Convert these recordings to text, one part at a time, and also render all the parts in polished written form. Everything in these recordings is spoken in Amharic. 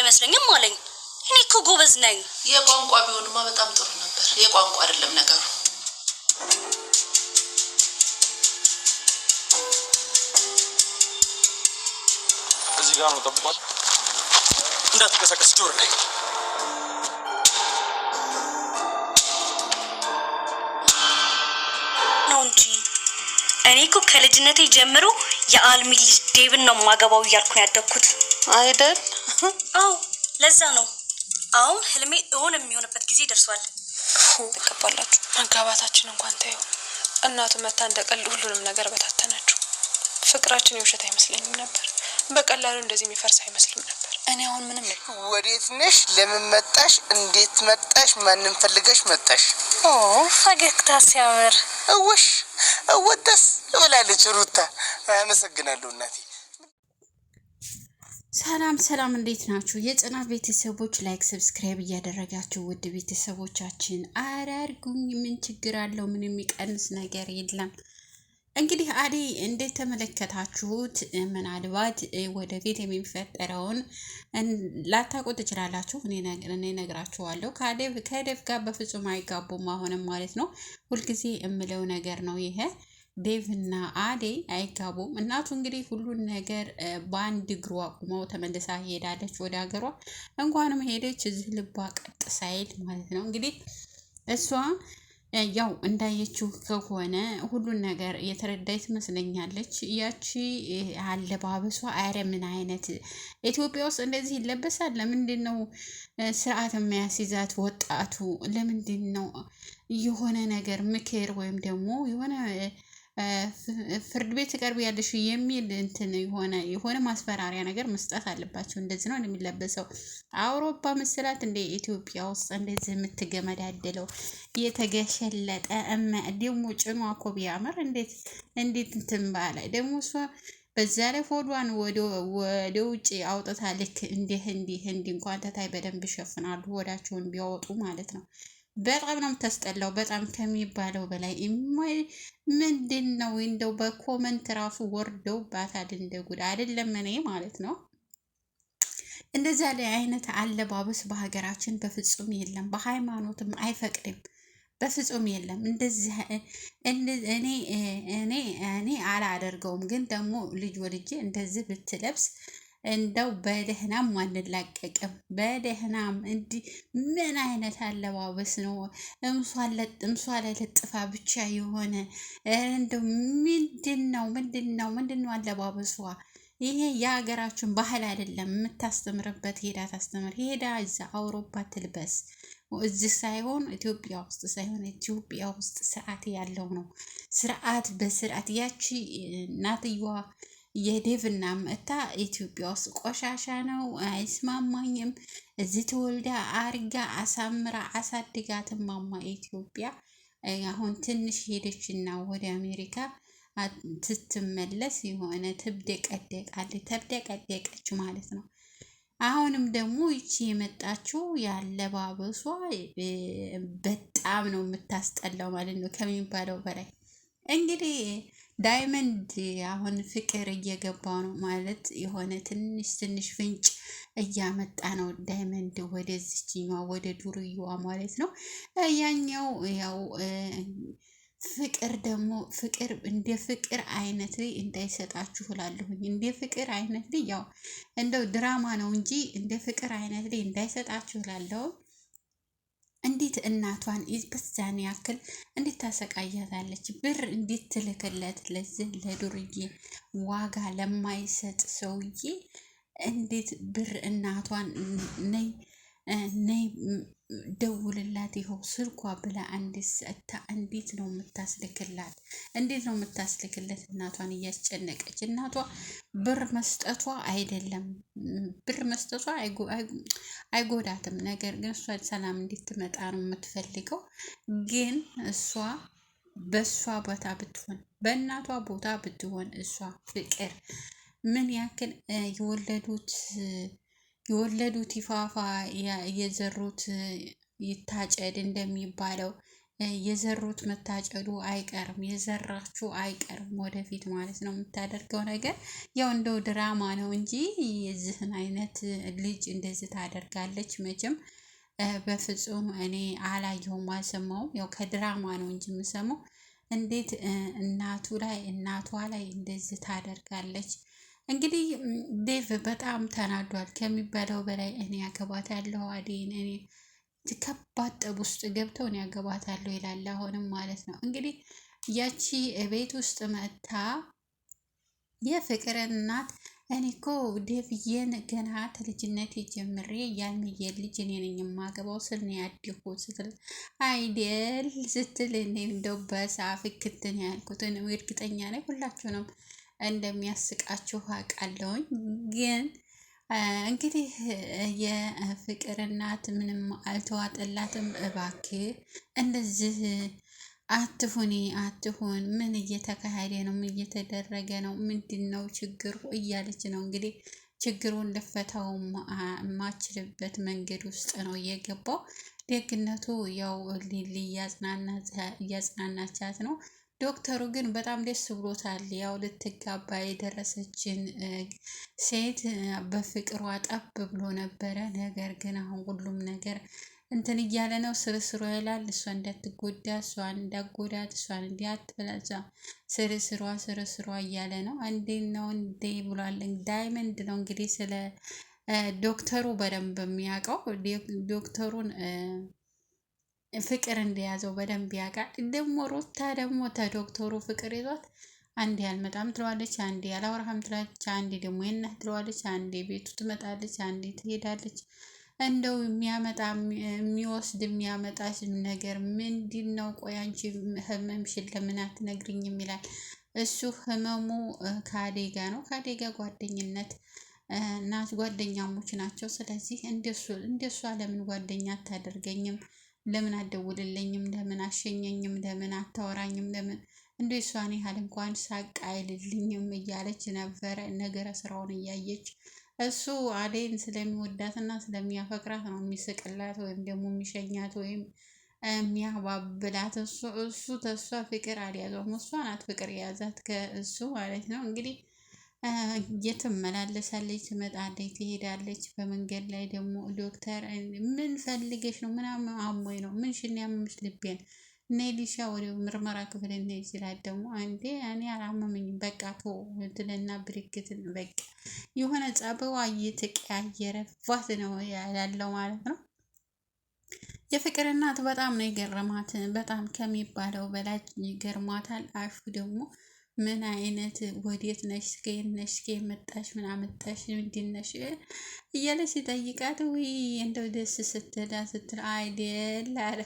አይመስለኝም አለኝ። እኔ እኮ ጎበዝ ነኝ። የቋንቋ ቢሆንማ በጣም ጥሩ ነበር። የቋንቋ አይደለም ነገሩ። እዚህ ጋር ነው ጠብቋል። እንዳትንቀሳቀስ ጆር ላይ ነው እንጂ እኔ እኮ ከልጅነቴ ጀምሮ የአልሚ ልጅ ዴቭን ነው ማገባው እያልኩ ያደግኩት አይደል? አዎ ለዛ ነው አሁን ህልሜ እውን የሚሆንበት ጊዜ ደርሷል። ተቀበላችሁ መጋባታችን እንኳን ታየው እናቱ መታ እንደቀልድ ሁሉንም ነገር በታተናችሁ። ፍቅራችን የውሸት አይመስለኝም ነበር። በቀላሉ እንደዚህ የሚፈርስ አይመስልም ነበር። እኔ አሁን ምንም ወዴት ነሽ? ለምን መጣሽ? እንዴት መጣሽ? ማንን ፈልገሽ መጣሽ? ፈገግታ ሲያምር እውሽ እወደስ ብላለች ሩታ። አመሰግናለሁ እናቴ። ሰላም እንዴት ናችሁ? የጽናት ቤተሰቦች ላይክ ሰብስክራይብ እያደረጋችሁ ውድ ቤተሰቦቻችን አራርጉኝ። ምን ችግር አለው? ምን የሚቀንስ ነገር የለም። እንግዲህ አደይ እንደተመለከታችሁት ምናልባት ወደፊት የሚፈጠረውን ላታውቁ ትችላላችሁ። እኔ ነግራችኋለሁ። ከዴቭ ጋር በፍጹም አይጋቡም አሁንም ማለት ነው። ሁልጊዜ የምለው ነገር ነው ይሄ። ዴቭ እና አደይ አይጋቡም። እናቱ እንግዲህ ሁሉን ነገር በአንድ እግሯ አቁመው ተመልሳ ሄዳለች ወደ ሀገሯ። እንኳንም ሄደች እዚህ ልቧ ቀጥ ሳይል ማለት ነው። እንግዲህ እሷ ያው እንዳየችው ከሆነ ሁሉን ነገር የተረዳች ትመስለኛለች። ያቺ አለባበሷ አረ ምን አይነት ኢትዮጵያ ውስጥ እንደዚህ ይለበሳል? ለምንድን ነው ስርዓት የሚያስይዛት ወጣቱ? ለምንድን ነው የሆነ ነገር ምክር ወይም ደግሞ የሆነ ፍርድ ቤት ቀርብ ያለሽ የሚል እንትን የሆነ ማስፈራሪያ ነገር መስጠት አለባቸው። እንደዚህ ነው የሚለበሰው። አውሮፓ መስላት እንደ ኢትዮጵያ ውስጥ እንደዚህ የምትገመዳደለው የተገሸለጠ ደግሞ ጭኗ እኮ ቢያምር እንዴት እንትን ባለ ደግሞ እሷ በዛ ላይ ፎዷን ወደ ውጭ አውጥታ ልክ እንዲህ እንኳን ተታይ በደንብ ይሸፍናሉ ወዳቸውን ቢያወጡ ማለት ነው። በጣም ነው የምታስጠላው። በጣም ከሚባለው በላይ ምንድን ነው እንደው በኮመንት ራሱ ወርደው ባታድ እንደጉድ አይደለም እኔ ማለት ነው። እንደዛ ላይ አይነት አለባበስ በሀገራችን በፍጹም የለም፣ በሃይማኖትም አይፈቅድም፣ በፍጹም የለም። እንደዚህ እኔ አላደርገውም፣ ግን ደግሞ ልጅ ወልጄ እንደዚህ ብትለብስ እንደው በደህናም አንላቀቅም። በደህናም እንዲህ ምን አይነት አለባበስ ነው? እምሷ ላይ ለጥፋ ብቻ የሆነ እንደው ምንድነው አለባበሷ? ይሄ የሀገራችን ባህል አይደለም። የምታስተምርበት ሄዳ ታስተምር፣ ሄዳ እዛ አውሮፓ ትልበስ። እዚህ ሳይሆን ኢትዮጵያ ውስጥ ሳይሆን ኢትዮጵያ ውስጥ ስርዓት ያለው ነው። ስርዓት በስርዓት ያቺ እናትየዋ የዴቭና መታ ኢትዮጵያ ውስጥ ቆሻሻ ነው፣ አይስማማኝም። እዚህ ተወልዳ አርጋ አሳምራ አሳድጋት ማማ ኢትዮጵያ አሁን ትንሽ ሄደችና ወደ አሜሪካ ስትመለስ የሆነ ተብደቀደቀች ማለት ነው። አሁንም ደግሞ ይቺ የመጣችው ያለባበሷ በጣም ነው የምታስጠላው ማለት ነው ከሚባለው በላይ እንግዲህ ዳይመንድ አሁን ፍቅር እየገባ ነው ማለት የሆነ ትንሽ ፍንጭ እያመጣ ነው። ዳይመንድ ወደዚችኛዋ ወደ ዱርዬዋ ማለት ነው። ያኛው ያው ፍቅር ደግሞ ፍቅር እንደ ፍቅር አይነት ላይ እንዳይሰጣችሁ እላለሁኝ። እንደ ፍቅር አይነት ላይ ያው እንደው ድራማ ነው እንጂ እንደ ፍቅር አይነት ላይ እንዳይሰጣችሁ እላለሁ። እንዴት እናቷን በዛን ያክል እንዴት ታሰቃያታለች? ብር እንዴት ትልክለት ለዚህ ለዱርዬ ዋጋ ለማይሰጥ ሰውዬ እንዴት ብር እናቷን ነይ ደውልላት ይኸው ስልኳ ብላ እንዴት ሰጥታ እንዴት ነው የምታስልክላት? እንዴት ነው የምታስልክለት? እናቷን እያስጨነቀች እናቷ ብር መስጠቷ አይደለም ብር መስጠቷ አይጎዳትም። ነገር ግን እሷ ሰላም እንድትመጣ ነው የምትፈልገው። ግን እሷ በእሷ ቦታ ብትሆን በእናቷ ቦታ ብትሆን እሷ ፍቅር ምን ያክል የወለዱት ይፋፋ የዘሩት ይታጨድ እንደሚባለው የዘሩት መታጨዱ አይቀርም፣ የዘራችሁ አይቀርም ወደፊት ማለት ነው። የምታደርገው ነገር ያው እንደው ድራማ ነው እንጂ የዚህን አይነት ልጅ እንደዚህ ታደርጋለች መቼም በፍጹም እኔ አላየሁም አልሰማሁም። ያው ከድራማ ነው እንጂ የምሰማው እንዴት እናቷ ላይ እንደዚህ ታደርጋለች። እንግዲህ ዴቭ በጣም ተናዷል ከሚባለው በላይ። እኔ ያገባታለሁ አዴን እኔ ከባድ ጠብ ውስጥ ገብተው እኔ ያገባታለሁ ይላል አሁንም ማለት ነው። እንግዲህ ያቺ ቤት ውስጥ መጥታ የፍቅር እናት እኔ እኮ ዴቭዬን ገና ከልጅነቴ ጀምሬ ያልምዬን ልጅ እኔ ነኝ የማገባው ስል ነው ያደኩት ስትል አይደል ስትል እኔ እንደው በሳፍ ክትን ያልኩትን እርግጠኛ ነኝ ሁላችሁንም እንደሚያስቃችሁ አውቃለሁኝ። ግን እንግዲህ የፍቅር እናት ምንም አልተዋጠላትም። እባክህ እንደዚህ አትሁን፣ ምን እየተካሄደ ነው? ምን እየተደረገ ነው? ምንድን ነው ችግሩ? እያለች ነው እንግዲህ ችግሩን ልፈታው የማችልበት መንገድ ውስጥ ነው የገባው። ደግነቱ ያው ሊሊ እያጽናናቻት ነው። ዶክተሩ ግን በጣም ደስ ብሎታል። ያው ልትጋባ የደረሰችን ሴት በፍቅሯ ጠብ ብሎ ነበረ። ነገር ግን አሁን ሁሉም ነገር እንትን እያለ ነው። ስርስሯ ይላል እሷ እንዳትጎዳ፣ እሷን እንዳጎዳት፣ እሷን እንዲያትበላዛ ስርስሯ እያለ ነው። እንዴት ነው እንዴ ብሏል። ዳይመንድ ነው እንግዲህ ስለ ዶክተሩ በደንብ የሚያውቀው። ዶክተሩን ፍቅር እንደያዘው በደንብ ያውቃል። ደግሞ ሩታ ደግሞ ተዶክተሩ ፍቅር ይዟት አንዴ አልመጣም ትለዋለች፣ አንዴ አላወራህም ትላለች፣ አንዴ ደግሞ የነህ ትለዋለች፣ አንዴ ቤቱ ትመጣለች፣ አንዴ ትሄዳለች። እንደው የሚያመጣ የሚወስድ የሚያመጣሽ ነገር ምንድን ነው? ቆይ አንቺ ህመምሽን ለምን አትነግሪኝም? ይላል እሱ። ህመሙ ከአዴጋ ነው። ከአዴጋ ጓደኝነት እናት ጓደኛሞች ናቸው። ስለዚህ እንደሷ ለምን ጓደኛ አታደርገኝም? ለምን አትደውልልኝም? ለምን አሸኘኝም? ለምን አታወራኝም? ለምን እንደ እሷን ያህል እንኳን ሳቅ አይልልኝም? እያለች ነበረ ነገረ ስራውን እያየች። እሱ አዴን ስለሚወዳትና ስለሚያፈቅራት ነው የሚስቅላት ወይም ደግሞ የሚሸኛት ወይም የሚያባብላት። እሱ ተሷ ፍቅር አልያዘውም። እሷ ናት ፍቅር የያዛት ከእሱ ማለት ነው። እንግዲህ እየተመላለሳለች ትመጣለች፣ ትሄዳለች። በመንገድ ላይ ደግሞ ዶክተር ምን ፈልገሽ ነው? ምናምን አሞኝ ነው። ምን ሽን ያመምሽ? ልቤን እነ ሊሻ ወደ ምርመራ ክፍል እነ ይችላል። ደግሞ አንዴ እኔ አላመመኝም በቃ ቶ ትልና ብርክትን በቃ የሆነ ጸባዋ እየተቀያየረባት ነው ያለው ማለት ነው። የፍቅር እናት በጣም ነው የገረማት። በጣም ከሚባለው በላይ ይገርማታል። አሹ ደግሞ ምን አይነት ወዴት ነሽ? ከየት ነሽ? ከየት መጣሽ? ምን አመጣሽ? ምንድን ነሽ እያለ ሲጠይቃት ውይ እንደው ደስ ስትል አይደል አለ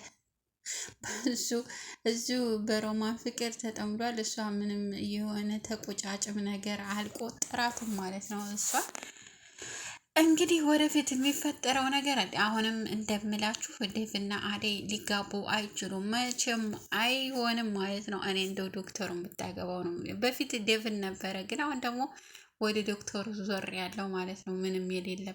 እሱ በሮማን ፍቅር ተጠምዷል። እሷ ምንም የሆነ ተቆጫጭም ነገር አልቆጠራትም ማለት ነው። እሷ እንግዲህ ወደፊት የሚፈጠረው ነገር አሁንም እንደምላችሁ ዴቭና አደይ ሊጋቡ አይችሉም፣ መቼም አይሆንም ማለት ነው። እኔ እንደው ዶክተሩን ብታገባው ነው። በፊት ዴቭን ነበረ፣ ግን አሁን ደግሞ ወደ ዶክተሩ ዞር ያለው ማለት ነው። ምንም የሌለ